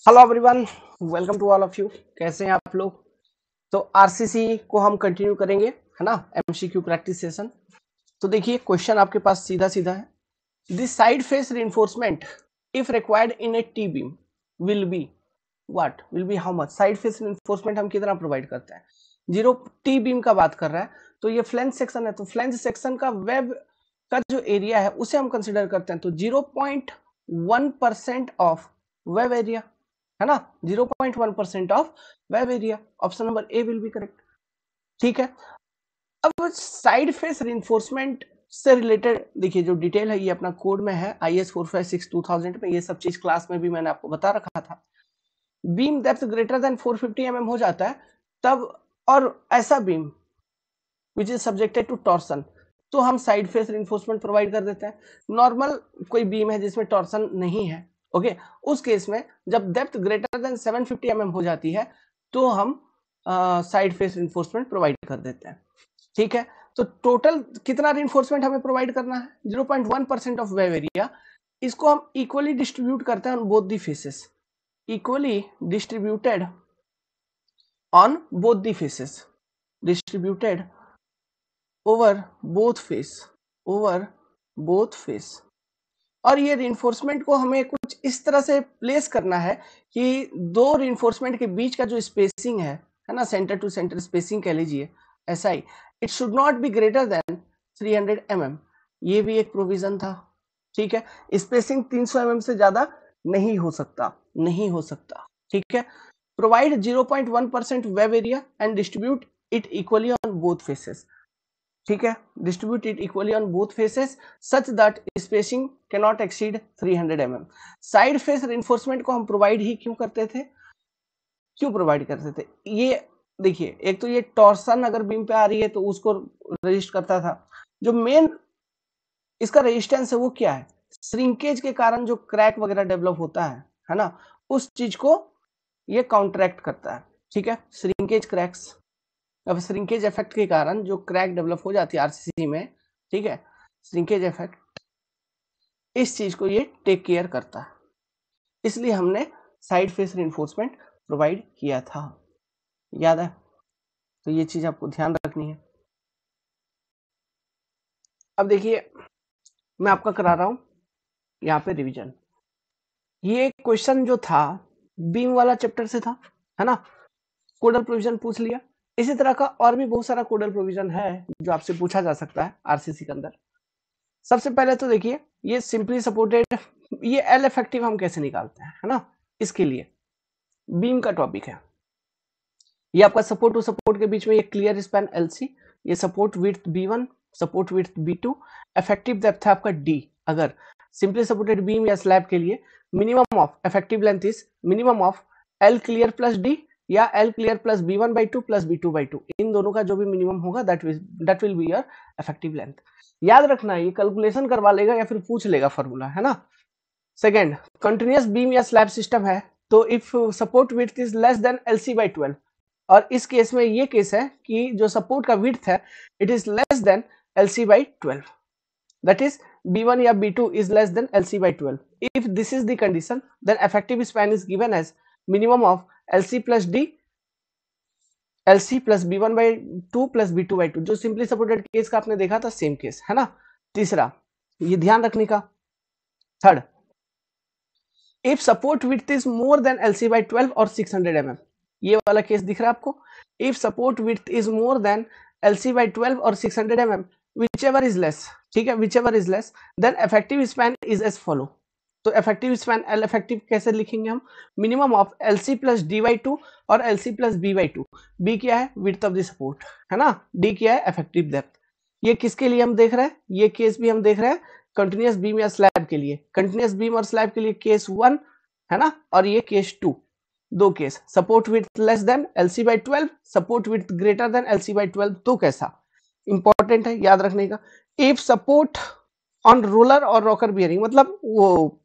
Hello everyone, welcome to all of you. कैसे हैं आप लोग? तो आरसीसी को हम कंटिन्यू करेंगे, है ना, एमसीक्यू प्रैक्टिस सेशन। तो देखिए क्वेश्चन आपके पास सीधा सीधा है। This side face reinforcement if required in A T beam will be what? Will be how much? Side face reinforcement हम कितना प्रोवाइड करते हैं? 0। टी बीम का बात कर रहा है तो ये फ्लैंज सेक्शन है, तो फ्लैंज सेक्शन का वेब का जो एरिया है उसे हम कंसिडर करते हैं। तो 0.1% ऑफ वेब एरिया, है ना, 0.1% of web area. Option number A will be correct. ठीक है, अब साइड फेस रिइंफोर्समेंट से रिलेटेड देखिए जो डिटेल है ये अपना कोड में है IS 456/2000 में। ये सब चीज क्लास में भी मैंने आपको बता रखा था। Beam depth greater than 450 mm हो जाता है तब, और ऐसा beam which is subjected to torsion, तो हम साइड फेस रिइंफोर्समेंट प्रोवाइड कर देते हैं। नॉर्मल कोई बीम है जिसमें टॉर्सन नहीं है, ओके, उस केस में जब डेप्थ ग्रेटर देन 750 mm हो जाती है तो हम साइड फेस रिइंफोर्समेंट प्रोवाइड कर देते हैं। ठीक है, तो टोटल कितना रिइंफोर्समेंट हमें प्रोवाइड करना है? 0.1% ऑफ वेब एरिया। इसको हम इक्वली डिस्ट्रीब्यूट करते हैं on both the faces, equally distributed on both the faces, distributed over both face, over both face. और ये रिइंफोर्समेंट को हमें कुछ इस तरह से प्लेस करना है कि दो रिइंफोर्समेंट के बीच का जो स्पेसिंग है ना, सेंटर टू सेंटर स्पेसिंग कह लीजिए, ऐसा ही, it should not be greater than 300 mm। ये भी एक प्रोविजन था। ठीक है, स्पेसिंग 300 mm से ज्यादा नहीं हो सकता, नहीं हो सकता। ठीक है, provide 0.1% web area and distribute it equally on both faces. ठीक है, distribute it equally on both faces such that spacing can not exceed 300 mm। Side face reinforcement को हम प्रोवाइड ही क्यों करते थे? क्यों प्रोवाइड करते थे? ये देखिए, एक तो ये टॉर्सन अगर बीम पे आ रही है तो उसको रजिस्ट करता था। जो मेन इसका रेजिस्टेंस है वो क्या है? श्रिंकेज के कारण जो क्रैक वगैरह डेवलप होता है ना, उस चीज को ये काउंटरैक्ट करता है। ठीक है, श्रिंकेज क्रैक्स, अब श्रिंकेज इफेक्ट के कारण जो क्रैक डेवलप हो जाती है आरसीसी में, ठीक है, श्रिंकेज इफेक्ट, इस चीज को ये टेक केयर करता है, इसलिए हमने साइड फेस रिइंफोर्समेंट प्रोवाइड किया था। याद है? तो ये चीज आपको ध्यान रखनी है। अब देखिए मैं आपका करा रहा हूं यहाँ पे रिवीजन। ये क्वेश्चन जो था बीम वाला चैप्टर से था, है ना, कोडल प्रोविजन पूछ लिया। इसी तरह का और भी बहुत सारा कोडल प्रोविजन है जो आपसे पूछा जा सकता है आरसीसी के अंदर। सबसे पहले तो देखिए ये सिंपली सपोर्टेड, ये एल इफेक्टिव हम कैसे निकालते हैं, है ना, इसके लिए बीम का टॉपिक है। ये आपका सपोर्ट टू सपोर्ट के बीच में ये क्लियर स्पैन LC, ये support width B1, support width B2, effective depth है आपका D। अगर सिंपली सपोर्टेड बीम या स्लैब के लिए minimum of effective length is minimum of L clear plus D या L clear plus B1/2 plus B2/2, इन दोनों का जो भी मिनिमम होगा that will be your effective length. याद रखना ये कैलकुलेशन करवा लेगा या फिर पूछ लेगा फॉर्मूला, है ना। सेकेंड, कंटिन्यूअस बीम या स्लैब सिस्टम है तो if support width is less than LC/12, और इस केस में ये केस है कि जो सपोर्ट का विड्थ है it is less than LC/12, that is B1 या B2 is less than LC/12. If this is the condition, then effective span is given as minimum of LC plus D, LC plus B1/2 plus B2/2, जो simply supported case का आपने देखा था same case, है ना। तीसरा, ये ध्यान रखने का। Third, if support width is more than LC/12 और 600 mm, ये वाला केस दिख रहा है आपको। If support width is more than LC/12 और 600 mm, whichever is less, ठीक है, whichever is less, then effective span is as follow। तो इफेक्टिव स्पैन L इफेक्टिव कैसे लिखेंगे हम? Minimum of LC plus D/2 और LC प्लस B/2। B क्या है? विड्थ ऑफ द सपोर्ट, है ना। D क्या है? Effective depth. ये किसके लिए हम देख रहे हैं? ये केस भी हम देख रहे हैं कंटिन्यूअस बीम या स्लैब के लिए। कंटिन्यूअस बीम और स्लैब के लिए केस 1, है ना, और ये केस 2, दो case. Support width less than LC/12, support width greater than LC/12, तो कैसा? इंपॉर्टेंट है, याद रखने का। इफ सपोर्ट ऑन रोलर और रॉकर बियरिंग, मतलब वो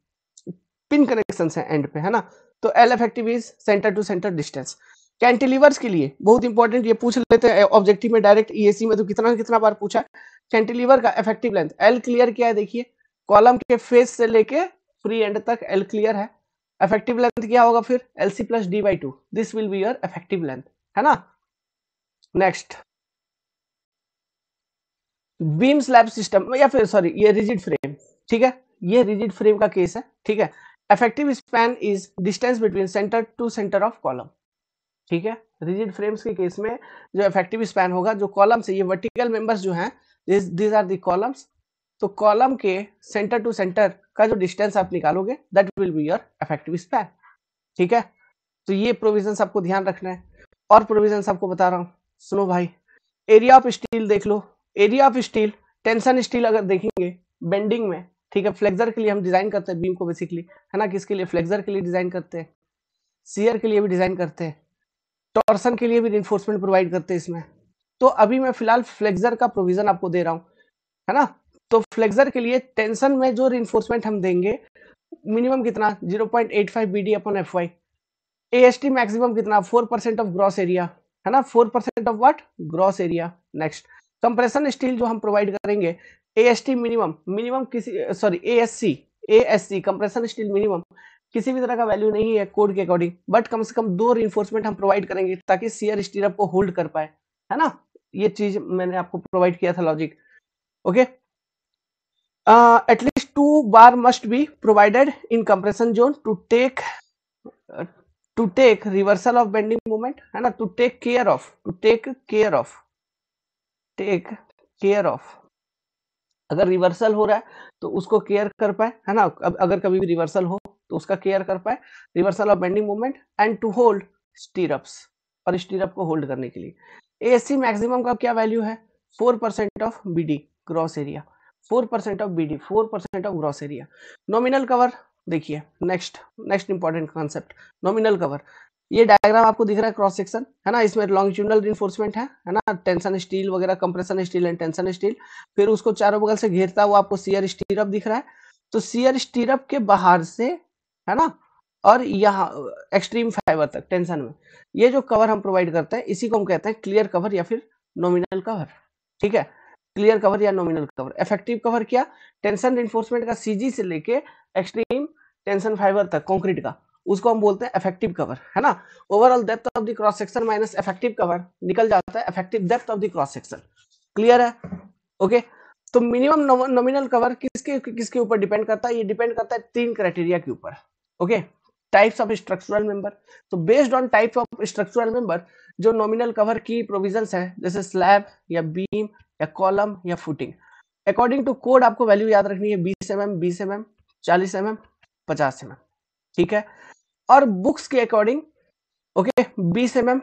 पिन कनेक्शन है एंड पे, है ना, तो L effective is center to center distance. Cantilevers के लिए बहुत इंपॉर्टेंट, ये पूछ लेते हैं ऑब्जेक्टिव में डायरेक्ट, EAC में तो कितना कितना बार पूछा है। कैंटिलीवर का इफेक्टिव लेंथ L क्लियर क्या है? देखिए कॉलम के फेस से लेके फ्री एंड तक L क्लियर है, इफेक्टिव लेंथ क्या होगा फिर LC plus D/2, this will be your effective length, है ना। नेक्स्ट, बीम स्लैब सिस्टम या फिर सॉरी ये रिजिड फ्रेम, ठीक है, ये रिजिड फ्रेम का केस है, ठीक है। Effective span is distance between centre to centre of column, ठीक है। रिजिड फ्रेम्स के केस में जो इफेक्टिव स्पैन होगा, जो कॉलम से ये वर्टिकल मेंबर्स जो हैं, दीज आर द कॉलम्स, तो कॉलम के सेंटर टू सेंटर का जो डिस्टेंस आप निकालोगे that will be your effective span, ठीक है। तो ये प्रोविजंस आपको ध्यान रखना है। और प्रोविजंस आपको बता रहा हूं, सुनो भाई, एरिया ऑफ स्टील देख लो, area of steel, tension steel अगर देखेंगे बेंडिंग में, ठीक है, फ्लेक्सर के लिए हम डिजाइन करते हैं बीम को बेसिकली, है ना, किसके लिए, फ्लेक्सर के लिए डिजाइन करते हैं, शियर के लिए भी डिजाइन करते हैं, टॉर्सन के लिए भी रिइंफोर्समेंट प्रोवाइड करते हैं इसमें। तो अभी मैं फिलहाल फ्लेक्सर का प्रोविजन आपको दे रहा हूं, है ना। तो फ्लेक्सर के लिए टेंशन में जो रिइंफोर्समेंट हम देंगे मिनिमम कितना 0.85 BD/FY, AST मैक्सिमम कितना 4% ऑफ ग्रॉस एरिया, है ना, 4% of what, gross area. Next, compression steel जो हम प्रोवाइड करेंगे, AST मिनिमम किसी sorry ASC compression steel minimum किसी भी तरह का वैल्यू नहीं है कोड के अकॉर्डिंग, बट कम से कम 2 रिइंफोर्समेंट हम प्रोवाइड करेंगे ताकि शियर स्टीरअप को होल्ड कर पाए, है ना। ये चीज मैंने आपको प्रोवाइड किया था logic, okay. At least 2 bars must be provided in compression zone to take reversal of bending movement, है ना, टू टेक केयर ऑफ अगर रिवर्सल हो रहा है तो उसको केयर कर पाए, है ना, अगर कभी भी रिवर्सल हो तो उसका केयर कर पाए, reversal of bending movement, and to hold stirrups, और स्टीरअप को होल्ड करने के लिए एसी मैक्सिमम का क्या वैल्यू है 4% of BD gross area, 4% of BD, 4% of gross area. Nominal cover देखिए, next important concept, nominal cover. ये डायग्राम आपको दिख रहा है क्रॉस सेक्शन, है ना, इसमें लॉन्गिट्यूडनल रिइंफोर्समेंट है ना, टेंशन स्टील वगैरह, compression steel and tension steel, फिर उसको चारों बगल से घेरता हुआ आपको शियर स्टीरअप दिख रहा है। तो शियर स्टीरअप के बाहर से, है ना, और यहाँ एक्सट्रीम फाइबर तक टेंशन में ये जो कवर हम प्रोवाइड करते हैं इसी को हम कहते हैं क्लियर कवर या फिर नॉमिनल कवर, ठीक है। क्लियर कवर या नॉमिनल कवर। इफेक्टिव कवर क्या, टेंशन रिइंफोर्समेंट का सीजी से लेके एक्सट्रीम टेंशन फाइबर तक कंक्रीट का, उसको हम बोलते हैं इफेक्टिव कवर, है ना। Overall depth of the cross section minus effective cover निकल जाता है effective depth of the cross section, clear है, ओके। तो मिनिमम नॉमिनल कवर किसके ऊपर डिपेंड करता है, ये डिपेंड करता है 3 क्राइटेरिया के ऊपर, okay. Types of structural member, तो based on types of structural member जो नॉमिनल कवर की प्रोविजंस है, जैसे स्लैब या बीम या कॉलम या फुटिंग, अकॉर्डिंग टू कोड आपको वैल्यू याद रखनी है 20 mm, 20 mm, 40 mm, 50 mm, ठीक है। और बुक्स के अकॉर्डिंग, ओके, 20 mm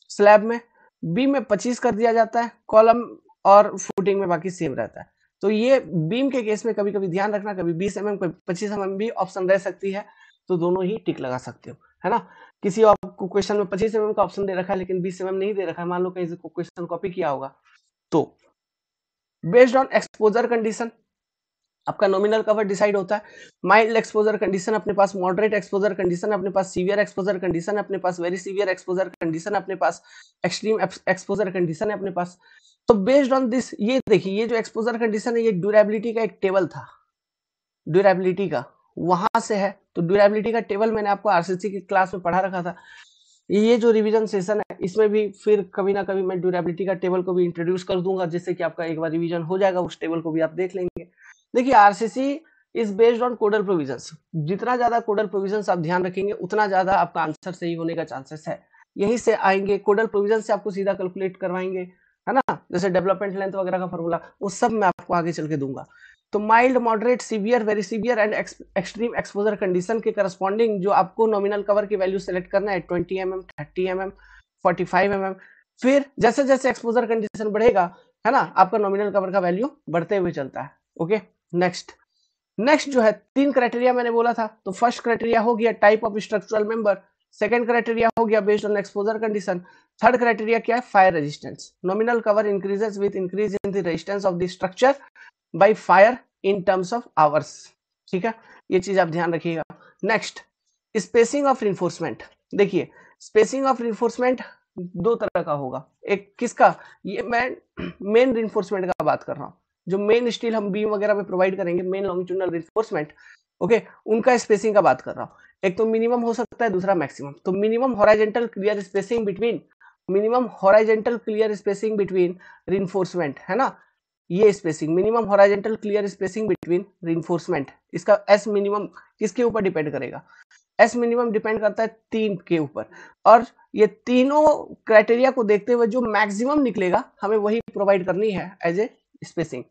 स्लैब में, बीम में 25 कर दिया जाता है, कॉलम और फुटिंग में बाकी सेम रहता है। तो ये बीम के केस में कभी कभी ध्यान रखना, कभी 20 mm कभी 25 mm भी ऑप्शन रह सकती है, तो दोनों ही टिक लगा सकते हो, है ना। किसी और क्वेश्चन में 25 mm का ऑप्शन दे रखा है लेकिन 20 mm नहीं दे रखा है, मान लो कहीं से क्वेश्चन कॉपी किया होगा, तो बेस्ड ऑन एक्सपोजर कंडीशन आपका नॉमिनल कवर डिसाइड होता है। माइल्ड एक्सपोजर कंडीशन अपने पास, मॉडरेट एक्सपोजर कंडीशन अपने पास, सीवियर एक्सपोजर कंडीशन अपने पास, वेरी सीवियर एक्सपोजर कंडीशन अपने पास, एक्सट्रीम एक्सपोजर कंडीशन है अपने पास। तो बेस्ड ऑन दिस, ये देखिए, ये जो एक्सपोजर कंडीशन है ये ड्यूरेबिलिटी का एक टेबल था, ड्यूरेबिलिटी का वहां से है, तो ड्यूरेबिलिटी का टेबल मैंने आपको आरसीसी की क्लास में पढ़ा रखा था। ये जो रिवीजन सेशन है इसमें भी फिर कभी ना कभी मैं ड्यूरेबिलिटी का टेबल को भी इंट्रोड्यूस कर दूंगा, जिससे कि आपका एक बार रिवीजन हो जाएगा, उस टेबल को भी आप देख लेंगे। देखिए, RCC is based on codal provisions, जितना ज्यादा कोडल प्रोविजंस आप ध्यान रखेंगे उतना ज्यादा आपका आंसर सही होने का चांसेस है। यहीं से आएंगे कोडल प्रोविजन से, आपको सीधा कैलकुलेट करवाएंगे, है ना, जैसे डेवलपमेंट लेंथ वगैरह का फॉर्मूला, वो सब मैं आपको आगे चल के दूंगा। तो mild, moderate, severe, very severe and extreme exposure condition के करस्पॉन्डिंग जो आपको नॉमिनल कवर की वैल्यू सेलेक्ट करना है 20 mm, 30 mm, 45 mm, फिर जैसे जैसे एक्सपोजर कंडीशन बढ़ेगा, है ना, आपका नॉमिनल कवर का वैल्यू बढ़ते हुए चलता है, ओके। नेक्स्ट जो है 3 क्राइटेरिया मैंने बोला था, तो फर्स्ट क्राइटेरिया हो गया type of structural member, second criteria हो गया based on exposure condition, third criteria क्या है, fire resistance. Nominal cover increases with increase in the resistance of the structure by fire in terms of hours, ठीक है, ये चीज आप ध्यान रखिएगा। Next, spacing of reinforcement. देखिए, स्पेसिंग ऑफ रिइंफोर्समेंट 2 तरह का होगा, एक किसका, ये मैं मेन रिइंफोर्समेंट का बात कर रहा हूं, जो मेन स्टील हम बीम वगैरह में प्रोवाइड करेंगे, मेन लॉन्गिट्यूडनल रिइंफोर्समेंट, ओके, उनका स्पेसिंग का बात कर रहा हूं। एक तो मिनिमम हो सकता है, दूसरा मैक्सिमम। तो minimum horizontal clear spacing between, minimum horizontal clear spacing between reinforcement, है ना, ये spacing minimum horizontal clear spacing between reinforcement, इसका एस मिनिमम किसके ऊपर डिपेंड करेगा? एस मिनिमम डिपेंड करता है 3 के ऊपर, और ये तीनों क्राइटेरिया को देखते हुए जो मैक्सिमम निकलेगा हमें वही प्रोवाइड करनी है एज ए स्पेसिंग।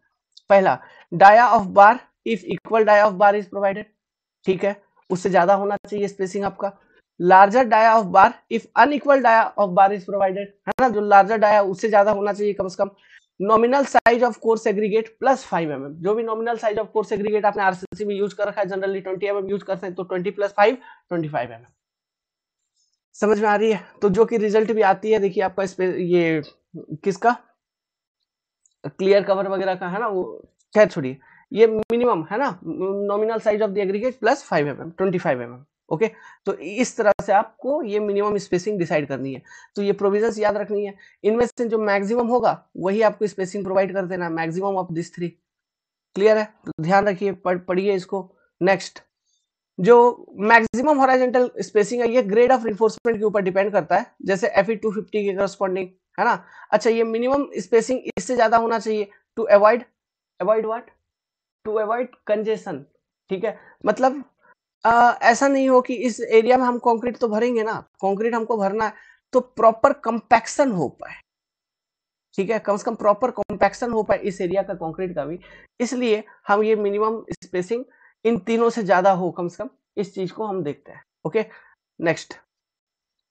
पहला, dia of bar if equal dia of bar is provided, ठीक है, उससे ज्यादा होना चाहिए स्पेसिंग आपका। Larger dia of bar if unequal dia of bar is provided, है ना, जो लार्जर डाया उससे ज्यादा होना चाहिए कम से कम। Nominal size of coarse aggregate plus 5 mm, जो भी nominal size of coarse aggregate आपने आरसीसी में यूज कर रखा है, जनरली 20 mm यूज करते हैं, तो 20 प्लस 5 25 mm। समझ में आ रही है? तो जो कि रिजल्ट भी आती है, देखिए आपका ये किसका क्लियर कवर वगैरह का, है ना, वो खैर छोड़िए, ये मिनिमम है ना, nominal size of the aggregate plus 5 mm 25 mm। Okay, तो इस तरह से आपको ये मिनिमम स्पेसिंग डिसाइड करनी है, तो ये प्रोविजंस याद रखनी है। इनमें से जो मैक्सिमम होगा वही आपको स्पेसिंग प्रोवाइड कर देना, मैक्सिमम ऑफ दिस 3। क्लियर है? तो ध्यान रखिए, पढ़िए इसको। नेक्स्ट, जो मैक्सिमम हॉराइजॉन्टल स्पेसिंग है ये ग्रेड ऑफ रिइंफोर्समेंट के ऊपर डिपेंड करता है, जैसे Fe 250 के करस्पॉन्डिंग, है ना। अच्छा, ये मिनिमम स्पेसिंग इससे ज्यादा होना चाहिए to avoid what, to avoid congestion, ठीक है। मतलब ऐसा नहीं हो कि इस एरिया में हम कंक्रीट तो भरेंगे ना, कंक्रीट हमको भरना है तो प्रॉपर कंपैक्शन हो पाए, ठीक है, कम से कम प्रॉपर कंपैक्शन हो पाए इस एरिया का कंक्रीट का भी, इसलिए हम ये मिनिमम स्पेसिंग इन तीनों से ज्यादा हो कम से कम, इस चीज को हम देखते हैं। Okay, next,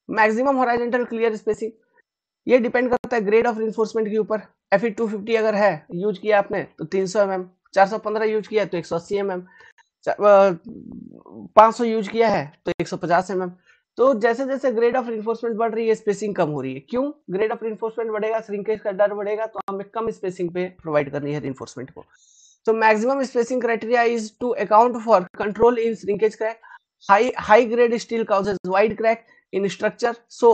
maximum horizontal clear spacing, ये डिपेंड करता है ग्रेड ऑफ रिइंफोर्समेंट के ऊपर। Fe 250 अगर है यूज किया आपने तो 300 mm, 415 यूज किया तो 180 mm, 500 यूज किया है तो 150 mm। तो जैसे जैसे ग्रेड ऑफ रिइंफोर्समेंट बढ़ रही है स्पेसिंग कम हो रही है। क्यों? ग्रेड ऑफ रिइंफोर्समेंट बढ़ेगा, श्रिंकेज का डर बढ़ेगा, तो हमें कम स्पेसिंग पे प्रोवाइड करनी है रिइंफोर्समेंट को। So maximum spacing criteria is to account for control in shrinkage crack. High grade steel causes wide crack in structure, so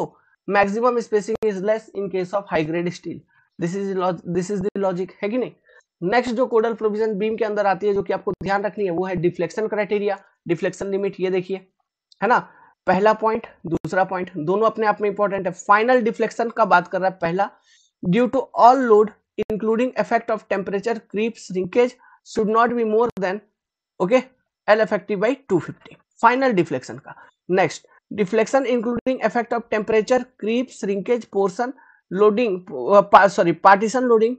maximum spacing is less in case of high grade steel. This is the logic, है कि नहीं? Next जो कोडल provision beam के अंदर आती है जो कि आपको ध्यान रखनी है वो है डिफ्लेक्शन क्राइटेरिया, डिफ्लेक्शन लिमिट। ये देखिए, है ना, पहला पॉइंट दूसरा पॉइंट दोनों अपने आप में इंपॉर्टेंट है। फाइनल डिफ्लेक्शन का बात कर रहा है पहला, due to all load including effect of temperature creep shrinkage should not be more than, okay, L effective by 250 final deflection का। next, deflection including effect of temperature creep shrinkage portion loading, partition loading,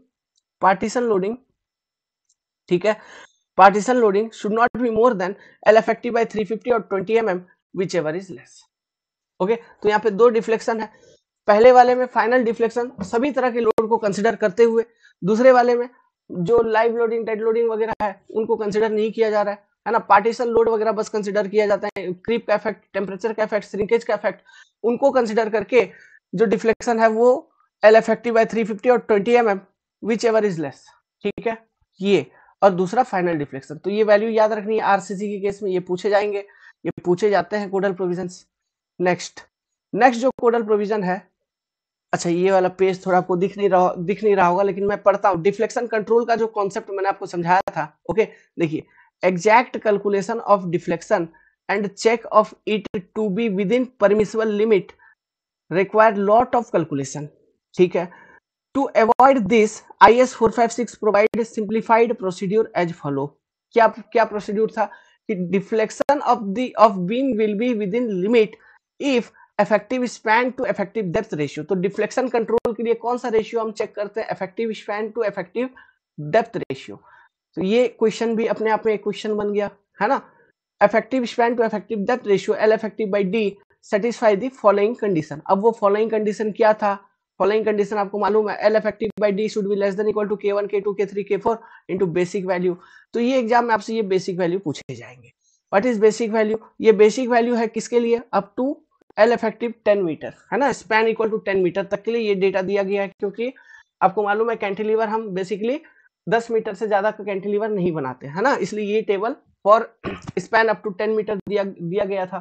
ठीक है, partition loading should not be more than L effective by 350 और 20 mm whichever is less। Okay, तो यहाँ पे दो deflection है, पहले वाले में फाइनल डिफ्लेक्शन सभी तरह के लोड को कंसिडर करते हुए, दूसरे वाले में जो लाइव लोडिंग डेड लोडिंग वगैरह है उनको कंसिडर नहीं किया जा रहा है ना, पार्टीशन लोड वगैरह बस कंसिडर किया जाता है, क्रीप का इफेक्ट, टेम्परेचर का इफेक्ट, श्रिंकेज का इफेक्ट, उनको कंसिडर करके जो डिफ्लेक्शन है वो L effective by 350 और 20 mm which ever is less, ठीक है, ये। और दूसरा फाइनल डिफ्लेक्शन, तो ये वैल्यू याद रखनी है, आरसीसी के केस में ये पूछे जाएंगे, ये पूछे जाते हैं कोडल प्रोविजंस। नेक्स्ट जो कोडल प्रोविजन है, अच्छा ये वाला पेज थोड़ा आपको दिख नहीं रहा होगा, लेकिन मैं पढ़ता हूँ। डिफ्लेक्शन कंट्रोल का जो कॉन्सेप्ट मैंने आपको समझाया था, ओके, देखिए, exact calculation of deflection and check of it to be within permissible limit require lot of calculation, ठीक है। To avoid this IS 456 provide simplified procedure as follow. क्या प्रोसीड्यूर था कि deflection of beam will be within limit if effective span to effective depth ratio. तो deflection control के लिए कौन सा रेशियो हम चेक करते हैं? Effective span to effective depth ratio. तो ये क्वेश्चन भी अपने आप में एक क्वेश्चन बन गया, है ना। Effective span to effective depth ratio L effective by D satisfy the following condition। अब वो फॉलोइंग कंडीशन क्या था? फॉलोइंग कंडीशन आपको मालूम है, L effective by D should be less than equal to K1 K2 K3 K4 into basic value. तो ये exam में आपसे ये बेसिक वैल्यू पूछे जाएंगे। What is basic value? ये बेसिक वैल्यू है किसके लिए? Up to L effective 10 metre, है ना, स्पैन इक्वल टू 10 मीटर तक के लिए ये डेटा दिया गया है, क्योंकि आपको मालूम है कैंटिलीवर हम बेसिकली 10 मीटर से ज्यादा का कैंटिलीवर नहीं बनाते, है ना, इसलिए ये table for span up to 10 metre दिया गया था।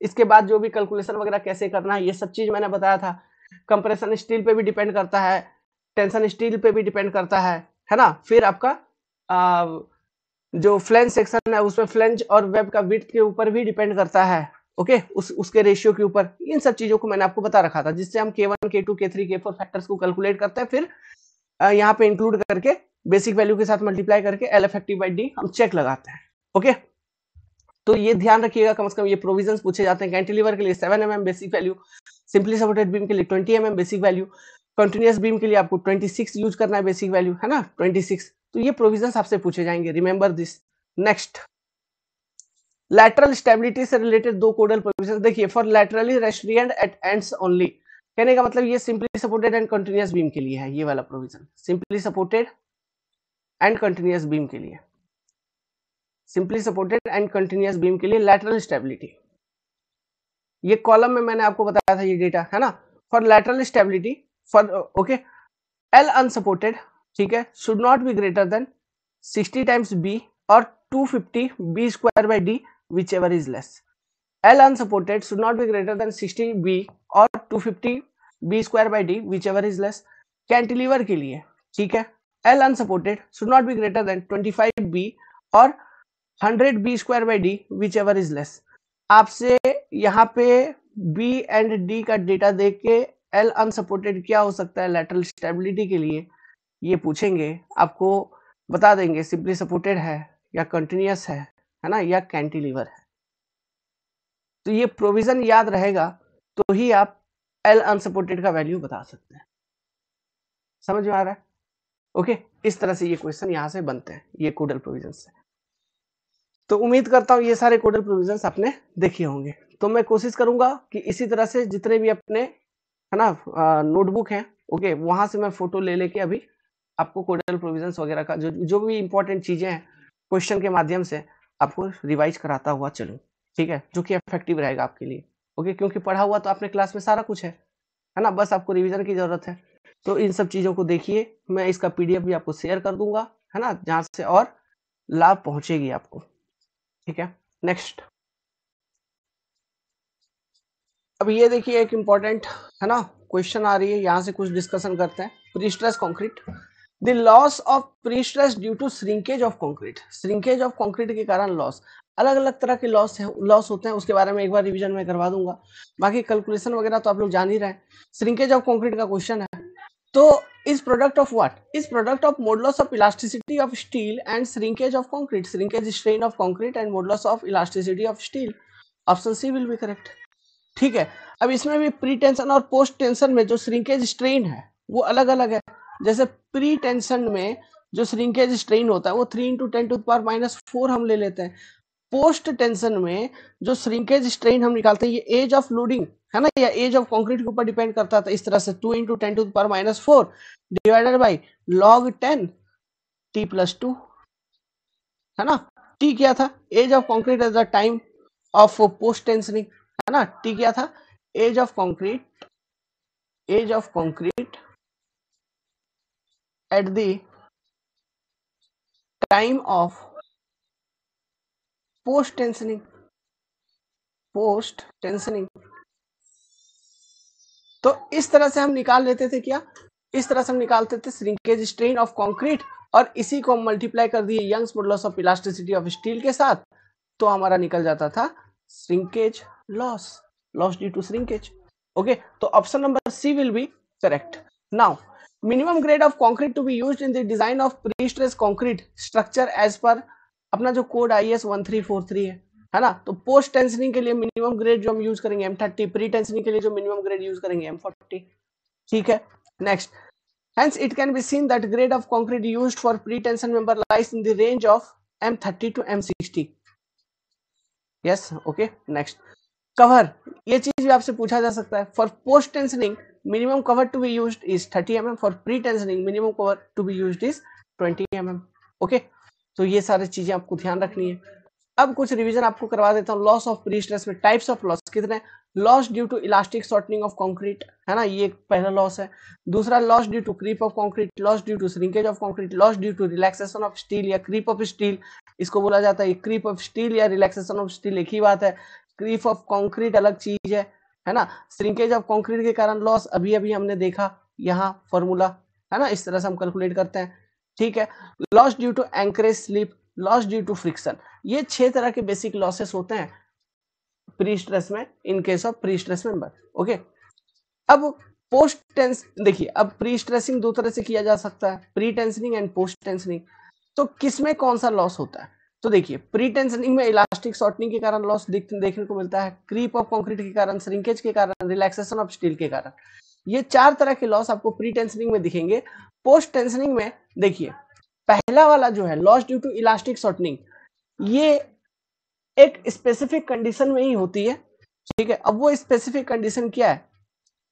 इसके बाद जो भी कैलकुलेशन वगैरह कैसे करना है ये सब चीज मैंने बताया था। कंप्रेशन स्टील पे भी डिपेंड करता है, टेंशन स्टील पे भी डिपेंड करता है ना। फिर आपका जो फ्लेंज सेक्शन है उसमें फ्लेंज और वेब का विड्थ के ऊपर भी डिपेंड करता है ओके, उसके रेशियो के ऊपर। इन सब चीजों को मैंने आपको बता रखा था, जिससे हम K1, K2, K3, K4 factors को कैलकुलेट करते हैं, फिर यहाँ पे इंक्लूड करके बेसिक वैल्यू के साथ मल्टीप्लाई करके L इफेक्टिव बाई D हम चेक लगाते हैं। ओके, तो ये ध्यान रखिएगा, कम से कम ये प्रोविजंस पूछे जाते हैं। कैंटिलीवर के लिए 7 mm basic value, simply supported beam के लिए 20 mm basic value, continuous beam के लिए आपको 26 यूज करना है बेसिक वैल्यू, है ना, 26। तो ये प्रोविजंस आपसे पूछे जाएंगे, remember this. Next, lateral stability से रिलेटेड दो कोडल प्रोविजंस देखिए। For laterally restrained at ends only, कहने का मतलब ये simply supported and continuous beam के लिए है, ये वाला provision simply supported and continuous beam के लिए, simply supported and continuous beam के लिए लैटरल स्टेबिलिटी। ये कॉलम में मैंने आपको बताया था ये डेटा, है ना। For lateral stability for okay, L unsupported, ठीक है, should not be greater than 60 times B और 250 B square by D whichever is less. L unsupported should not be greater than 60 B और 250 B square by D whichever is less. Cantilever के लिए, ठीक है, L unsupported should not be greater than 25 B और 100 B square by D whichever is less. आपसे यहाँ पे B and D का डेटा देख के एल अनसपोर्टेड क्या हो सकता है लैटरल स्टेबिलिटी के लिए ये पूछेंगे, आपको बता देंगे सिंपली सपोर्टेड है या कंटिन्यूअस है ना, या कैंटिलीवर है। तो ये प्रोविजन याद रहेगा तो ही आप एल अनसपोर्टेड का वैल्यू बता सकते हैं। समझ में आ रहा है? ओके, इस तरह से ये क्वेश्चन यहाँ से बनते हैं, ये कोडल प्रोविजन से। तो उम्मीद करता हूँ ये सारे कोडल प्रोविजंस आपने देखे होंगे। तो मैं कोशिश करूंगा कि इसी तरह से जितने भी अपने, है ना, नोटबुक हैं, ओके, वहां से मैं फोटो ले लेके अभी आपको कोडल प्रोविजंस वगैरह का जो भी इंपॉर्टेंट चीजें हैं क्वेश्चन के माध्यम से आपको रिवाइज कराता हुआ चलूं, ठीक है, जो कि इफेक्टिव रहेगा आपके लिए। ओके, क्योंकि पढ़ा हुआ तो आपने क्लास में सारा कुछ है ना, बस आपको रिविजन की जरूरत है। तो इन सब चीजों को देखिए, मैं इसका PDF भी आपको शेयर कर दूंगा, है ना, जहां से और लाभ पहुंचेगी आपको, ठीक है। नेक्स्ट, अब ये देखिए एक इंपॉर्टेंट, है ना, क्वेश्चन आ रही है, यहां से कुछ डिस्कशन करते हैं। Prestress concrete, the loss of prestress due to shrinkage of concrete. Shrinkage of concrete के कारण लॉस, अलग अलग तरह के लॉस होते हैं, उसके बारे में एक बार रिवीजन में करवा दूंगा। बाकी कैलकुलेशन वगैरह तो आप लोग जान ही रहे हैं। श्रिंकेज ऑफ कंक्रीट का क्वेश्चन है, तो is product of what? Is product of modulus of elasticity of steel and shrinkage of concrete, shrinkage strain of concrete and modulus of elasticity of steel. Option C will be correct, ठीक है। अब इसमें भी pre tension और post tension में जो shrinkage strain है वो अलग अलग है। जैसे प्री टेंशन में जो श्रिंकेज स्ट्रेन होता है वो 3 × 10⁻⁴ हम ले लेते हैं। पोस्ट टेंशन में जो श्रिंकेज स्ट्रेन हम निकालते हैं, ये एज ऑफ लोडिंग, है ना, या एज ऑफ कंक्रीट के ऊपर डिपेंड करता था। इस तरह से 2 × 10⁻⁴ डिवाइडेड बाई log 10 t+2, है ना। टी क्या था? Age of concrete at the time of post tensioning, है ना। टी क्या था? Age of concrete at the time of post tensioning, तो इस तरह से हम निकाल लेते थे, क्या, इस तरह से हम निकालते थे श्रिंकेज स्ट्रेन ऑफ कंक्रीट, और इसी को हम मल्टीप्लाई कर दिए Young's modulus of elasticity of steel के साथ, तो हमारा निकल जाता था shrinkage loss due to shrinkage. Okay, तो option number C will be correct. Now, minimum grade of concrete to be used in the design of prestressed concrete structure as per अपना जो कोड IS 1343 है ना। तो post tensioning के लिए minimum grade जो हम यूज करेंगे M30, प्री टेंशनिंग के लिए जो मिनिमम ग्रेड यूज करेंगे M40, ठीक है। Next, hence it can be seen that grade of concrete used for pre-tension member lies in the range of M30 to M60. yes, okay. next, cover, ये चीज भी आपसे पूछा जा सकता है। For post tensioning minimum cover to be used is 30 mm, for pre tensioning minimum cover to be used is 20 mm। Okay, तो ये सारी चीजें आपको ध्यान रखनी है। अब कुछ रिवीजन आपको करवा देता हूँ। लॉस ऑफ प्री स्ट्रेस में टाइप्स ऑफ लॉस कितने? Loss due to elastic shortening of concrete, है ना, ये पहला लॉस है। दूसरा, loss due to creep of concrete, loss due to shrinkage of concrete, loss due to relaxation of steel या creep of steel, इसको बोला जाता है। क्रीप ऑफ स्टील या रिलैक्सेशन ऑफ स्टील एक ही बात है, क्रीप ऑफ कंक्रीट अलग चीज है ना। श्रिंकेज ऑफ कंक्रीट के कारण लॉस अभी अभी हमने देखा, यहाँ फॉर्मूला, है ना, इस तरह से हम कैलकुलेट करते हैं, ठीक है। Loss due to anchorage slip, loss due to friction, ये 6 तरह के बेसिक लॉसेस होते हैं प्री स्ट्रेस में, इन case of pre stress member. Okay, अब पोस्ट टेंस देखिए, अब प्री स्ट्रेसिंग दो तरह से किया जा सकता है, pre tensioning and post tensioning. तो किसमें कौन सा लॉस होता है? तो देखिए, प्री टेंशनिंग में इलास्टिक शॉर्टनिंग के कारण लॉस देखने को मिलता है, क्रीप ऑफ कंक्रीट के कारण, श्रिंकेज के कारण, रिलैक्सेशन ऑफ स्टील के कारण। ये चार तरह के लॉस आपको प्री टेंशनिंग में दिखेंगे। पोस्ट टेंशनिंग में देखिए, पहला वाला जो है loss due to elastic shortening, ये एक स्पेसिफिक कंडीशन में ही होती है। ठीक है, अब वो स्पेसिफिक कंडीशन क्या है?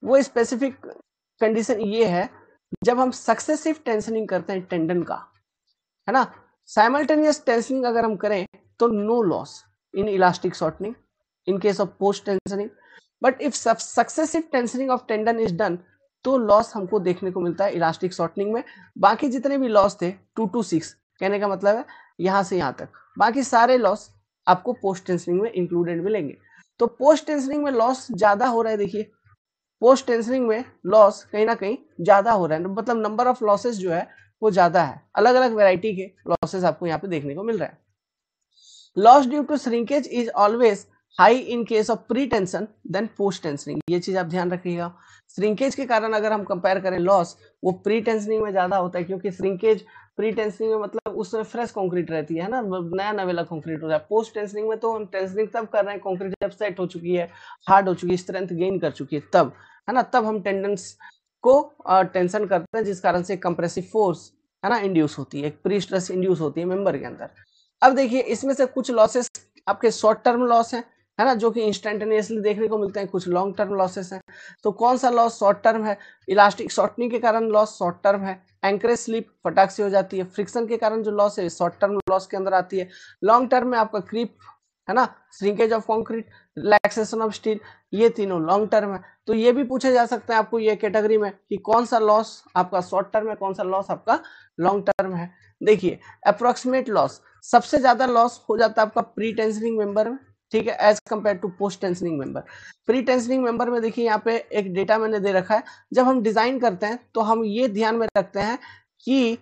वो स्पेसिफिक कंडीशन ये है जब हम सक्सेसिव टेंशनिंग करते हैं टेंडन का, है ना। साइमल्टेनियस टेंशनिंग अगर हम करें तो no loss in elastic shortening in case of post tensioning, but if successive tensioning of tendon is done तो लॉस हमको देखने को मिलता है इलास्टिक शॉर्टनिंग में। बाकी जितने भी लॉस थे 2 to 6, कहने का मतलब है यहां से यहां तक, बाकी सारे लॉस आपको पोस्ट टेंशनिंग में इंक्लूडेड मिलेंगे। तो पोस्ट टेंशनिंग में लॉस ज्यादा हो रहा है, देखिए पोस्ट टेंशनिंग में लॉस कहीं ना कहीं ज्यादा हो रहा है, मतलब नंबर ऑफ लॉसेस जो है वो ज्यादा है, अलग अलग वैरायटी के लॉसेस आपको यहाँ पे देखने को मिल रहा है। Loss due to shrinkage is always high in case of pre tension than post tensioning, ये चीज आप ध्यान रखिएगा। श्रिंकेज के कारण अगर हम कंपेयर करें लॉस, वो प्री टेंशनिंग में ज्यादा होता है, क्योंकि श्रिंकेज प्री टेंशनिंग में मतलब उसमें फ्रेश कंक्रीट रहती है ना, नया नवेला कंक्रीट हो रहा है। पोस्ट टेंशनिंग में तो हम टेंशनिंग तब कर रहे हैं कंक्रीट जब सेट हो चुकी है, हार्ड हो चुकी है, स्ट्रेंथ गेन कर चुकी है, तब, है ना, तब हम टेंडेंस को टेंशन करते हैं, जिस कारण से कंप्रेसिव फोर्स, है ना, इंड्यूस होती है, प्री स्ट्रेस इंड्यूस होती है मेंबर के अंदर। अब देखिए, इसमें से कुछ लॉसेस आपके शॉर्ट टर्म लॉस है ना, जो कि इंस्टेंटेनियसली देखने को मिलते हैं, कुछ लॉन्ग टर्म लॉसेस हैं। तो कौन सा लॉस शॉर्ट टर्म है? इलास्टिक शॉर्टनिंग के कारण लॉस शॉर्ट टर्म है, एंकरेज स्लिप फटाक से हो जाती है, फ्रिक्शन के कारण जो लॉस है शॉर्ट टर्म लॉस के अंदर आती है। लॉन्ग टर्म में आपका क्रीप, है ना, shrinkage of concrete, relaxation of steel, ये तीनों लॉन्ग टर्म है। तो ये भी पूछे जा सकते हैं आपको ये कैटेगरी में कि कौन सा लॉस आपका शॉर्ट टर्म है, कौन सा लॉस आपका लॉन्ग टर्म है। देखिए, अप्रोक्सीमेट लॉस, सबसे ज्यादा लॉस हो जाता है आपका प्री टेंशनिंग मेंबर में, ठीक है, as compared to post tensioning member. Pre tensioning member में देखिए, यहाँ पे एक डेटा मैंने दे रखा है, जब हम डिजाइन करते हैं तो हम ये ध्यान में रखते हैं कि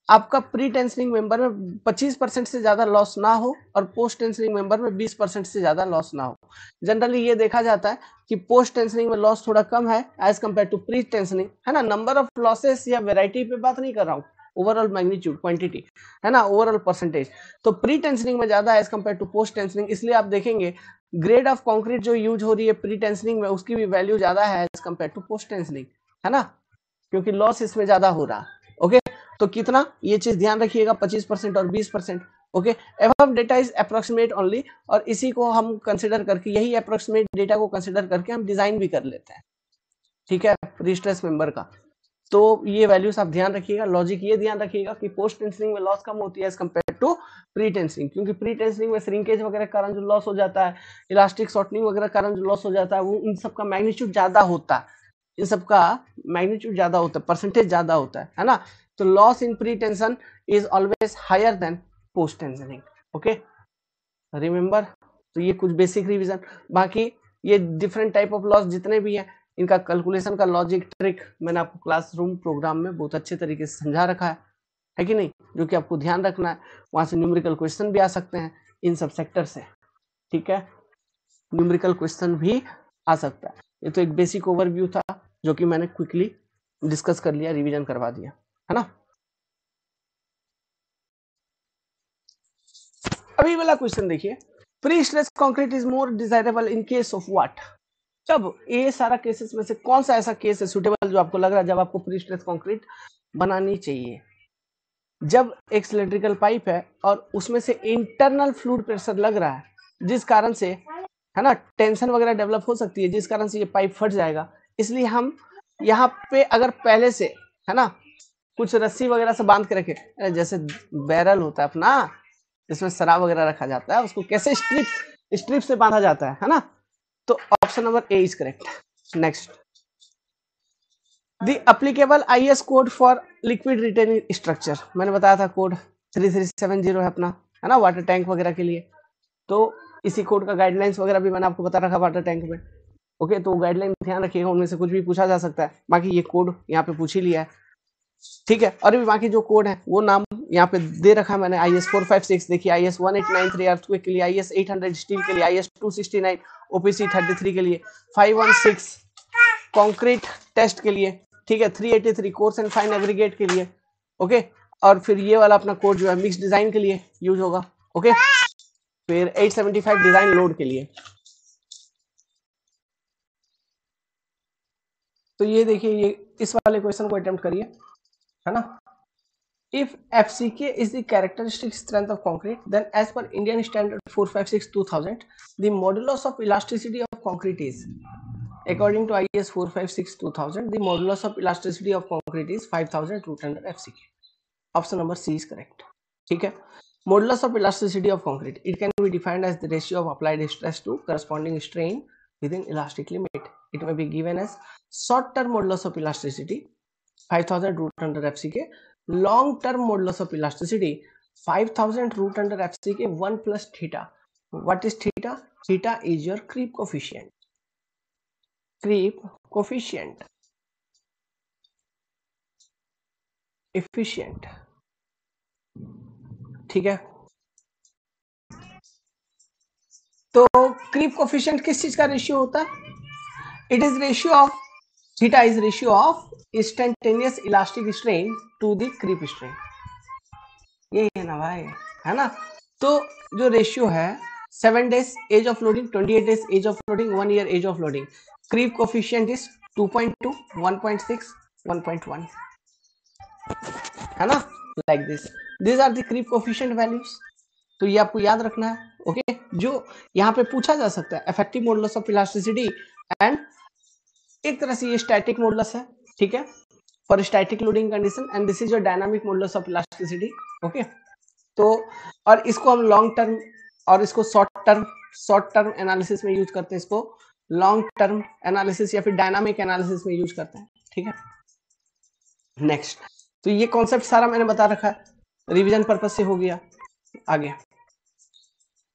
आपका प्री टेंशनिंग मेंबर में 25% से ज्यादा लॉस ना हो और पोस्ट टेंशनिंग मेंबर में 20% से ज्यादा लॉस ना हो। जनरली ये देखा जाता है कि पोस्ट टेंशनिंग में लॉस थोड़ा कम है as compared to pre tensioning, है ना। नंबर ऑफ लॉसेस या वेराइटी पे बात नहीं कर रहा हूँ, ओवरऑल मैग्नीट्यूड, क्वांटिटी, है ना, ओवरऑल परसेंटेज। तो प्री टेंशनिंग में ज्यादा as compared to post tensioning, इसलिए आप देखेंगे ग्रेड ऑफ कंक्रीट जो यूज हो रही है प्री टेंशनिंग में, उसकी भी वैल्यू ज्यादा है as compared to post tensioning, है ना, क्योंकि लॉस इसमें ज्यादा हो रहा है। ओके, तो कितना, ये चीज ध्यान रखिएगा, 25% और 20%। Okay, above data is approximate only, और इसी को हम कंसिडर करके, यही अप्रोक्सीमेट डेटा को कंसिडर करके हम डिजाइन भी कर लेते हैं, ठीक है, प्री स्ट्रेस मेंबर का। तो ये वैल्यूज आप ध्यान रखिएगा। लॉजिक ये ध्यान रखिएगा कि पोस्ट टेंशनिंग में लॉस कम होती है as compared to pre tensioning, क्योंकि प्री टेंशनिंग में श्रिंकेज वगैरह के कारण जो लॉस हो जाता है, इलास्टिक शॉर्टनिंग वगैरह के कारण जो लॉस हो जाता है, वो इन सबका मैग्नीट्यूड ज्यादा होता है, इन सबका मैग्नीट्यूड ज्यादा होता है, परसेंटेज ज्यादा होता है ना। तो loss in pre tension is always higher than post tensioning. Okay, remember. तो ये कुछ बेसिक रिवीजन, बाकी ये डिफरेंट टाइप ऑफ लॉस जितने भी हैं, इनका कैलकुलेशन का लॉजिक ट्रिक मैंने आपको क्लासरूम प्रोग्राम में बहुत अच्छे तरीके से समझा रखा है कि नहीं, जो कि आपको ध्यान रखना है। वहां से न्यूमेरिकल क्वेश्चन भी आ सकते हैं इन सब सेक्टर से, ठीक है, न्यूमेरिकल क्वेश्चन भी आ सकता है। ये तो एक बेसिक ओवरव्यू था जो कि मैंने क्विकली डिस्कस कर लिया, रिवीजन करवा दिया, है ना। अभी वाला क्वेश्चन देखिए, pre stress concrete is more desirable in case of what. जब ये सारा केसेस में से कौन सा ऐसा केस है सुटेबल जो आपको लग रहा है जब आपको प्री स्ट्रेस कंक्रीट बनानी चाहिए? जब एक सिलिंड्रिकल पाइप है और उसमें से इंटरनल फ्लूइड प्रेशर लग रहा है, जिस कारण से, है ना, टेंशन वगैरह डेवलप हो सकती है, जिस कारण से ये पाइप फट जाएगा। इसलिए हम यहाँ पे अगर पहले से, है ना, कुछ रस्सी वगैरह से बांध के रखे, जैसे बैरल होता है अपना जिसमें शराब वगैरह रखा जाता है, उसको कैसे स्ट्रिप से बांधा जाता है ना। तो option number A is correct. Next, the applicable IS code for liquid retaining structure, मैंने बताया था कोड 3370 है अपना, है ना, वाटर टैंक वगैरह के लिए। तो इसी कोड का गाइडलाइंस वगैरह भी मैंने आपको बता रखा वाटर टैंक में। ओके, तो गाइडलाइन ध्यान रखिएगा, उनमें से कुछ भी पूछा जा सकता है। बाकी ये कोड यहाँ पे पूछ ही लिया है, ठीक है। और भी बाकी जो कोड है वो नाम यहाँ पे दे रखा है मैंने IS 456, देखिए IS 1893 अर्थक्वेक के लिए, IS 800 स्टील के लिए, IS 269 OPC 33 के लिए, 516 कंक्रीट टेस्ट के लिए, ठीक है, 383 कोर्स एंड फाइन एग्रीगेट के लिए, ओके, और फिर ये वाला अपना कोड जो है मिक्स डिजाइन के लिए यूज होगा, ओके, फिर 875 डिजाइन लोड के लिए। तो ये देखिए, ये इस वाले क्वेश्चन को अटेम्प्ट करिए, है ना। If FCK is the characteristic strength of concrete, then as per Indian Standard 456/2000, the modulus of elasticity of concrete is, according to IS 456/2000, the modulus of elasticity of concrete is 5000 root under FCK. Option number C is correct. ठीक है, modulus of elasticity of concrete, it can be defined as the ratio of applied stress to corresponding strain within elastic limit. It may be given as short term modulus of elasticity 5000 root under FCK, long term modulus of elasticity 5000 root under FCK 1 plus theta. What is theta? Theta is your creep coefficient. Creep coefficient. Efficient. ठीक है, तो creep coefficient किस चीज का ratio होता है? It is ratio of, theta is ratio of instantaneous elastic strain to the creep strain, यही है ना भाई, है ना। तो जो रेशियो है 7 days age of loading, 28 days age of loading, 1 year age of loading, creep coefficient is 2.2, 1.6, 1.1, है ना, like this. These are the creep coefficient values. तो ये आपको याद रखना है, ओके। जो यहाँ पे पूछा जा सकता है effective modulus of elasticity and एक तरह से ये स्टैटिक मॉडुलस है, ठीक है, for static loading condition, and this is your dynamic modulus of elasticity, okay. तो और इसको हम लॉन्ग टर्म और इसको शॉर्ट टर्म एनालिसिस में यूज करते हैं, इसको लॉन्ग टर्म एनालिसिस या फिर डायनामिक एनालिसिस में यूज करते हैं, ठीक है। नेक्स्ट, तो ये कॉन्सेप्ट सारा मैंने बता रखा है, रिवीजन पर्पस से हो गया। आगे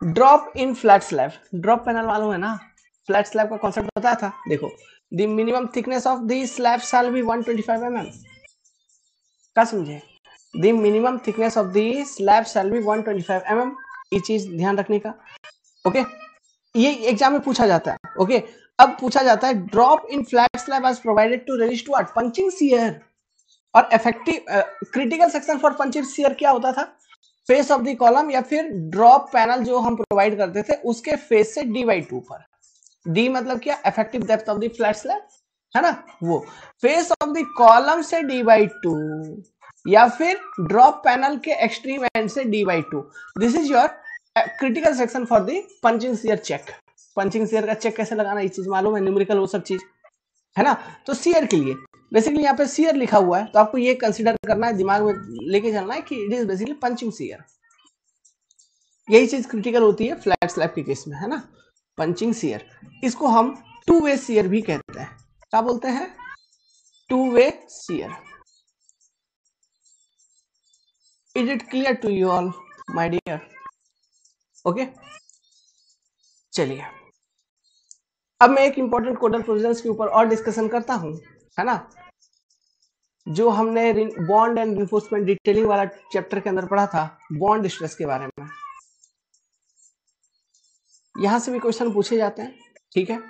drop in flat slab, drop panel मालूम है ना, फ्लैट स्लैब का कॉन्सेप्ट बताया था, देखो the minimum thickness of the slab shall be 125 mm, क्या समझे, the minimum thickness of the slab shall be 125 mm, ये चीज ध्यान रखने का, ओके। ये एग्जाम में पूछा जाता है, ओके। अब पूछा जाता है drop in flat slab as provided to resist to punching shear, और effective critical section for punching shear क्या होता था, फेस ऑफ द कॉलम या फिर ड्रॉप पैनल जो हम प्रोवाइड करते थे उसके फेस से d/2 पर, d मतलब क्या, effective depth of the flat slab, है ना, वो फेस ऑफ द कॉलम से d/2 या फिर ड्रॉप पैनल के एक्सट्रीम एंड से d/2, this is your critical section for the punching shear check. Punching shear का चेक कैसे लगाना, ये चीज मालूम है, न्यूमेरिकल वो सब चीज, है ना। तो शियर के लिए बेसिकली यहाँ पे शियर लिखा हुआ है, तो आपको ये कंसीडर करना है, दिमाग में लेके चलना है कि it is basically punching shear, यही चीज क्रिटिकल होती है फ्लैट स्लैब के केस में, है ना, पंचिंग शियर। इसको हम टू वे शियर भी कहते हैं, क्या बोलते हैं, two way shear. Is it clear to you all my dear, okay. चलिए अब मैं एक इंपॉर्टेंट कोडल प्रोविजंस के ऊपर और डिस्कशन करता हूं, है ना, जो हमने बॉन्ड एंड रिइंफोर्समेंट डिटेलिंग वाला चैप्टर के अंदर पढ़ा था, बॉन्ड स्ट्रेस के बारे में, यहां से भी क्वेश्चन पूछे जाते हैं, ठीक है।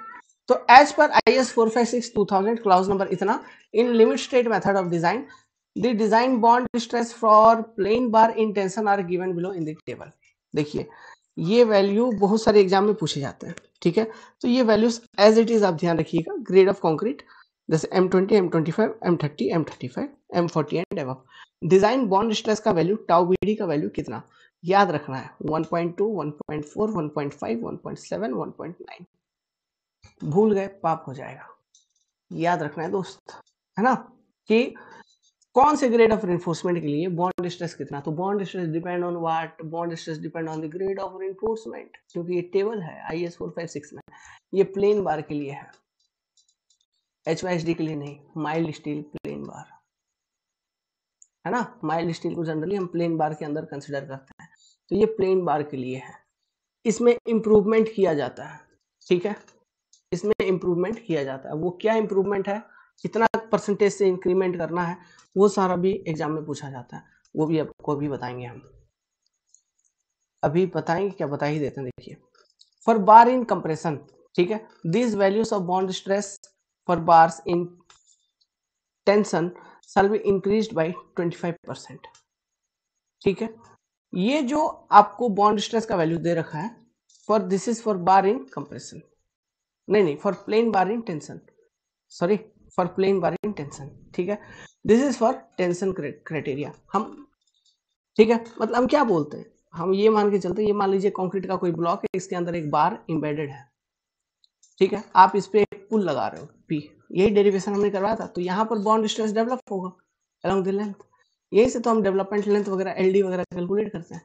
तो as per IS 456/2000 clause number इतना, in limit state method of design the design bond stress for plain bar in tension are given below in the table. देखिए ये वैल्यू बहुत सारे एग्जाम में पूछे जाते हैं, ठीक है। तो ये वैल्यूज एज इट इज आप ध्यान रखिएगा, ग्रेड ऑफ कंक्रीट जैसे M20, M25, M30, M35, M40 and above. Design bond stress का वैल्यू टाउ BD का वैल्यू कितना याद रखना है, 1.2, 1.4, 1.5, 1.7, 1.9, भूल गए पाप हो जाएगा, याद रखना है दोस्त, है ना, कि कौन से ग्रेड ऑफ रिइंफोर्समेंट के लिए बॉन्ड स्ट्रेस कितना। तो bond stress depend on what, bond stress depend on the grade of reinforcement, क्योंकि ये टेबल है IS 456 में, ये प्लेन बार के लिए है, HYSD के लिए नहीं, माइल्ड स्टील प्लेन बार, है ना, माइल्ड स्टील को जनरली हम प्लेन बार के अंदर कंसिडर करते हैं, तो ये प्लेन बार के लिए है, इसमें इंप्रूवमेंट किया जाता है, ठीक है, इसमें इंप्रूवमेंट किया जाता है, वो क्या इंप्रूवमेंट है, कितना परसेंटेज से इंक्रीमेंट करना है, वो सारा भी एग्जाम में पूछा जाता है। वो भी आपको अभी बताएंगे हम, अभी बताएंगे क्या, बता ही देते हैं। देखिए फॉर बार इन कंप्रेशन, ठीक है, this values of bond stress for bars in tension shall be increased by 25%। ठीक है, ये जो आपको बॉन्ड स्ट्रेस का वैल्यू दे रखा है, for this is for bar in compression, नहीं for plain bar in tension, sorry for plain bar in tension. ठीक है, this is for tension criteria. हम, ठीक है, मतलब हम क्या बोलते हैं, हम ये मान के चलते हैं, ये मान लीजिए कंक्रीट का कोई ब्लॉक है, इसके अंदर एक बार एम्बेडेड है। ठीक है, आप इस पे एक पुल लगा रहे हो पी, यही डेरिवेशन हमने करवाया था, तो यहाँ पर बॉन्ड स्ट्रेस डेवलप होगा अलोंग द लेंथ, यही से तो हम डेवलपमेंट लेंथ वगैरह एलडी वगैरह कैलकुलेट करते हैं,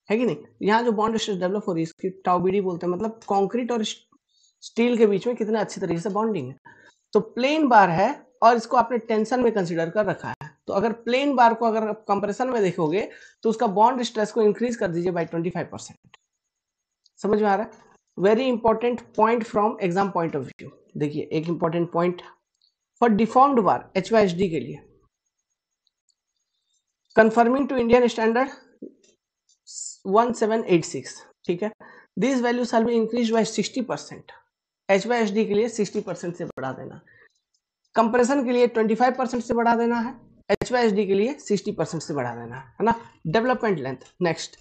है कि नहीं। यहाँ जो बॉन्ड स्ट्रेस डेवलप हो रही है इसकी टाउ बीडी बोलते हैं, मतलब कंक्रीट और स्टील के बीच में कितना अच्छी तरीके से बॉन्डिंग है। तो प्लेन बार है और इसको आपने टेंशन में कंसीडर कर रखा है, तो अगर प्लेन बार को अगर आप कंप्रेशन में देखोगे तो उसका बॉन्ड स्ट्रेस को इंक्रीज कर दीजिए बाय 25%। समझ में आ रहा है? Very important point from exam point of view. देखिए एक important point for deformed bar HYSD के लिए, कंफर्मिंग टू इंडियन स्टैंडर्ड 1786, ठीक है, this value shall be increase by 60%। HYSD के लिए 60% से बढ़ा देना, कंप्रेशन के लिए 25% से बढ़ा देना है, HYSD के लिए 60% से बढ़ा देना है ना। Development length next,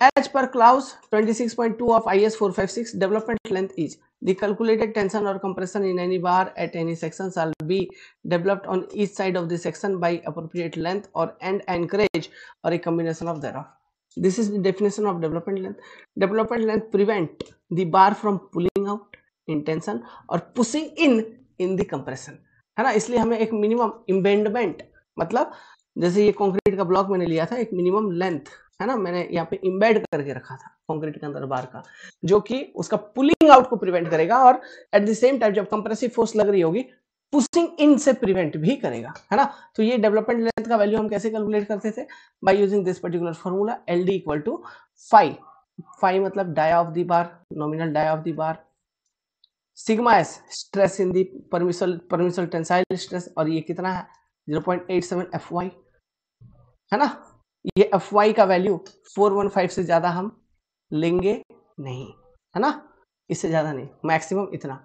as per clause 26.2 of IS 456, development length is the calculated tension or compression in any bar at any section shall be developed on each side of the section by appropriate length or end anchorage or a combination of thereof. This is the definition of development length. Development length prevent the bar from pulling out in tension or pushing in the compression, है ना। इसलिए हमें एक minimum इम्बेंडमेंट, मतलब जैसे ये concrete का block मैंने लिया था, एक मिनिमम लेंथ है ना, मैंने यहाँ पे इम्बेड करके रखा था कंक्रीट के अंदर बार का, जो कि उसका पुलिंग आउट को प्रिवेंट करेगा और एट द सेम टाइम जब कंप्रेसिव फोर्स लग रही होगी पुशिंग इन से प्रिवेंट भी करेगा, है ना। तो ये डेवलपमेंट लेंथ का वैल्यू हम कैसे कैलकुलेट करते थे, by using this particular formula LD equal to phi, phi मतलब dia of the bar, nominal dia of the bar, sigma S stress in the permissible tensile stress, और ये कितना है 0.87 FY, है ना। ये FY का वैल्यू 415 से ज्यादा हम लेंगे नहीं, है ना, इससे ज्यादा नहीं, मैक्सिमम इतना।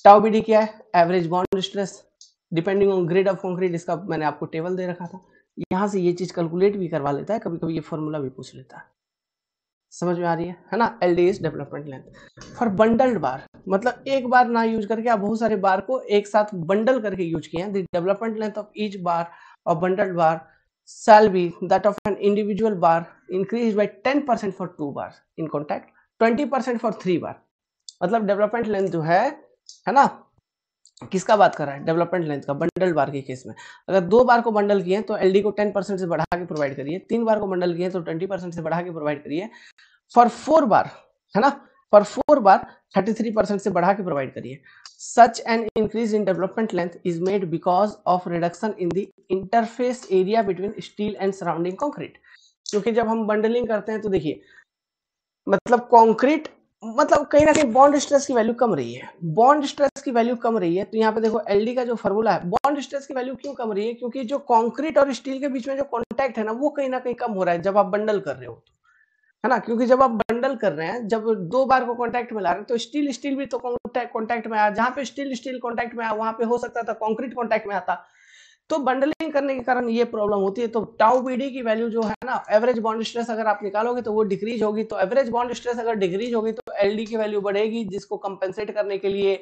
टाउ बीडी क्या है, average bond stress depending on grade of concrete, इसका मैंने आपको टेबल दे रखा था, यहां से ये चीज कैलकुलेट भी करवा लेता है, कभी कभी ये फॉर्मूला भी पूछ लेता है। समझ में आ रही है ना। LD is development length for bundled bar, मतलब एक बार ना यूज करके आप बहुत सारे बार को एक साथ बंडल करके यूज किए हैं। The development length of each bar और bundled bar shall be that of an individual bar increased by 10% for 2 bars in contact, 20% for 3 bar। मतलब डेवलपमेंट लेंथ जो है ना, किसका बात कर रहा है, डेवलपमेंट लेंथ का बंडल बार के केस में। अगर 2 बार को बंडल किए तो LD को 10% से बढ़ा के प्रोवाइड करिए, 3 बार को बंडल किए तो 20% से बढ़ा के प्रोवाइड करिए, फॉर 4 बार, है ना, फॉर 4 बार 33% से बढ़ा के प्रोवाइड करिए। Such an increase in development length is made because of reduction in the interface area between steel and surrounding concrete। क्योंकि जब हम बंडलिंग करते हैं तो देखिए, मतलब कंक्रीट, मतलब कहीं ना कहीं बॉन्ड स्ट्रेस की वैल्यू कम रही है, बॉन्ड स्ट्रेस की वैल्यू कम रही है, तो यहाँ पे देखो LD का जो फॉर्मूला है, बॉन्ड स्ट्रेस की वैल्यू क्यों कम रही है, क्योंकि जो कंक्रीट और स्टील के बीच में जो कॉन्टैक्ट है ना, वो कहीं ना कहीं कम हो रहा है जब आप बंडल कर रहे हो, है ना। क्योंकि जब आप बंडल कर रहे हैं, जब 2 बार को कांटेक्ट में ला रहे हैं, तो स्टील भी तो कांटेक्ट में आया, जहां पे स्टील कांटेक्ट में आया वहां पे हो सकता था कंक्रीट कांटेक्ट में आता, तो बंडलिंग करने के कारण ये प्रॉब्लम होती है। तो टाउ बीडी की वैल्यू जो है ना, एवरेज बॉन्ड स्ट्रेस अगर आप निकालोगे तो वो डिक्रीज होगी, तो एवरेज बॉन्ड स्ट्रेस अगर डिक्रीज होगी तो LD की वैल्यू बढ़ेगी, जिसको कंपेंसेट करने के लिए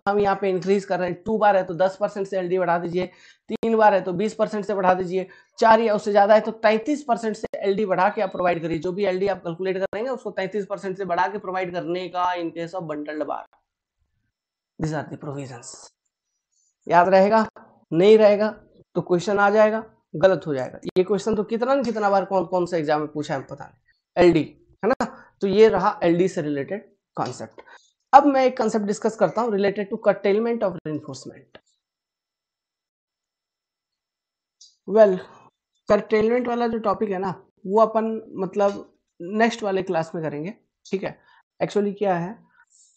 हम यहाँ पे इंक्रीज कर रहे हैं। 2 बार है तो 10% से LD बढ़ा दीजिए, 3 बार है तो 20% से बढ़ा दीजिए, 4 या उससे ज्यादा है तो 33% से LD बढ़ा के आप प्रोवाइड करिए। जो भी LD आप कैलकुलेट करेंगे उसको 33% से बढ़ा के प्रोवाइड करने का in case of bundled bar. This are the provisions. याद रहेगा, नहीं रहेगा तो क्वेश्चन आ जाएगा, गलत हो जाएगा। ये क्वेश्चन तो कितना न कितना बार कौन कौन सा एग्जाम में पूछा है पता नहीं, LD, है ना। तो ये रहा LD से रिलेटेड कॉन्सेप्ट। अब मैं एक कॉन्सेप्ट डिस्कस करता हूं related to curtailment of reinforcement. Well, curtailment वाला जो टॉपिक है ना, वो अपन मतलब नेक्स्ट वाले क्लास में करेंगे, ठीक है। एक्चुअली क्या है,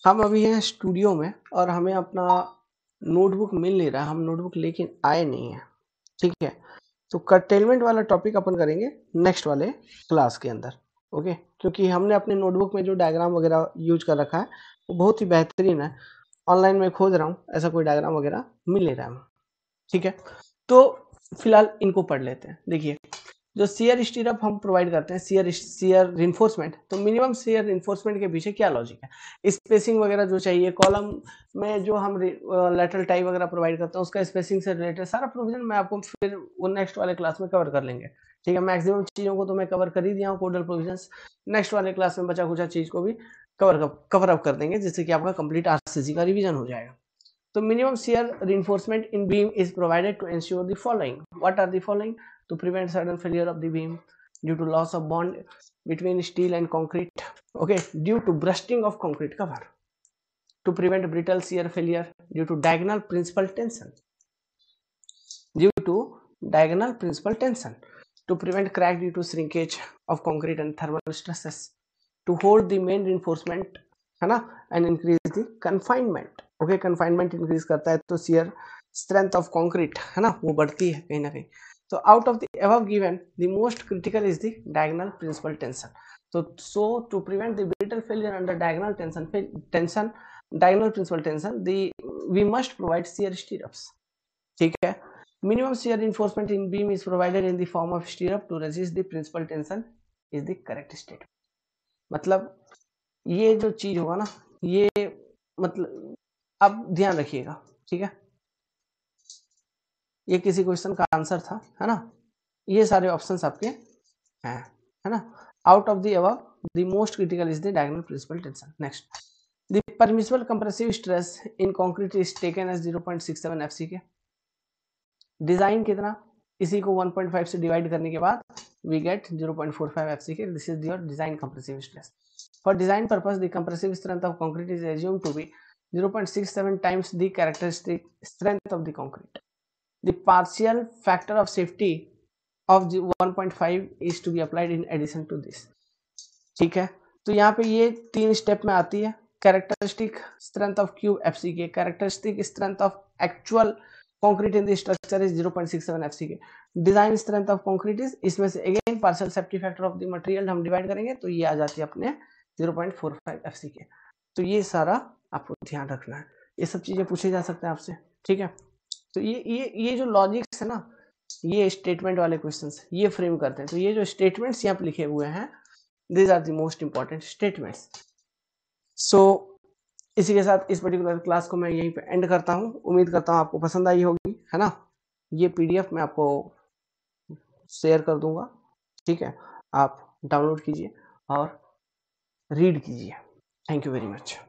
हम अभी हैं स्टूडियो में और हमें अपना नोटबुक मिल नहीं रहा, हम नोटबुक लेके आए नहीं है, ठीक है। तो कर्टेलमेंट वाला टॉपिक अपन करेंगे नेक्स्ट वाले क्लास के अंदर, ओके। क्योंकि हमने अपने नोटबुक में जो डायग्राम वगैरह यूज कर रखा है वो बहुत ही बेहतरीन है। ऑनलाइन में खोज रहा हूँ, ऐसा कोई डायग्राम वगैरह मिल नहीं रहा है, ठीक है। तो फिलहाल इनको पढ़ लेते हैं। देखिए, जो शियर स्टीरअप हम प्रोवाइड करते हैं, शियर रिइंफोर्समेंट, तो मिनिमम शियर रिइंफोर्समेंट के पीछे क्या लॉजिक है? स्पेसिंग वगैरह जो चाहिए, कॉलम में जो हम लेटरल टाई वगैरह प्रोवाइड करते हैं उसका स्पेसिंग से रिलेटेड सारा प्रोविजन मैं आपको फिर वो नेक्स्ट वाले क्लास में कवर कर लेंगे, ठीक है। मैक्सिमम चीजों को तो मैं कवर कर ही दिया हूँ कोडल प्रोविजंस। नेक्स्ट वाले क्लास में बचा कुछ चीज को भी कवर अप कर देंगे, जिससे कि आपका कंप्लीट आरसीसी का रिवीजन हो जाएगा। So minimum shear reinforcement in beam is provided to ensure the following. What are the following? To prevent sudden failure of the beam due to loss of bond between steel and concrete. Okay, due to bursting of concrete cover. To prevent brittle shear failure due to diagonal principal tension. Due to diagonal principal tension. To prevent crack due to shrinkage of concrete and thermal stresses. To hold the main reinforcement, है ना, and increase the confinement. Okay, confinement increase करता है तो shear strength of concrete, है ना, वो बढ़ती है कहीं ना कहीं। तो out of the above given the most critical is the diagonal principal tension. तो so to prevent the brittle failure under diagonal diagonal principal tension we must provide shear stirrups, ठीक है। Minimum shear reinforcement in beam is provided in the form of stirrup to resist the principal tension is the correct statement. मतलब ये जो चीज होगा ना, ये मतलब अब ध्यान रखिएगा, ठीक है। ये किसी क्वेश्चन का आंसर था, है ना। ये सारे ऑप्शंस आपके हैं, है ना। Out of the above the most critical is the diagonal principal tension. Next, the permissible compressive stress in concrete is taken as 0.67 FCK. Design कितना, इसी को 1.5 से डिवाइड करने के बाद we get 0.45 FCK. This is your design compressive stress. For design purpose the compressive strength of concrete is assumed to be 0.67 times the characteristic strength of the concrete. The partial factor of safety of the 1.5 is to be applied in addition to this, ठीक है। तो यहाँ पे ये 3 step में आती है। Characteristic strength of cube FCK, characteristic strength of actual concrete in the structure is 0.67 FCK. Design strength of concrete is, इसमें से again partial safety factor of the material हम डिवाइड करेंगे तो ये आ जाती है अपने 0.45 एफसीके। तो ये सारा आपको ध्यान रखना है, ये सब चीजें पूछे जा सकते हैं आपसे, ठीक है। तो ये जो लॉजिक्स है ना, ये स्टेटमेंट वाले क्वेश्चंस ये फ्रेम करते हैं। तो ये जो स्टेटमेंट्स यहाँ पे लिखे हुए हैं, these are the most important statements. So इसी के साथ इस पर्टिकुलर क्लास को मैं यहीं पे एंड करता हूँ। उम्मीद करता हूँ आपको पसंद आई होगी, है ना। ये पीडीएफ मैं आपको शेयर कर दूंगा, ठीक है। आप डाउनलोड कीजिए और रीड कीजिए। Thank you very much.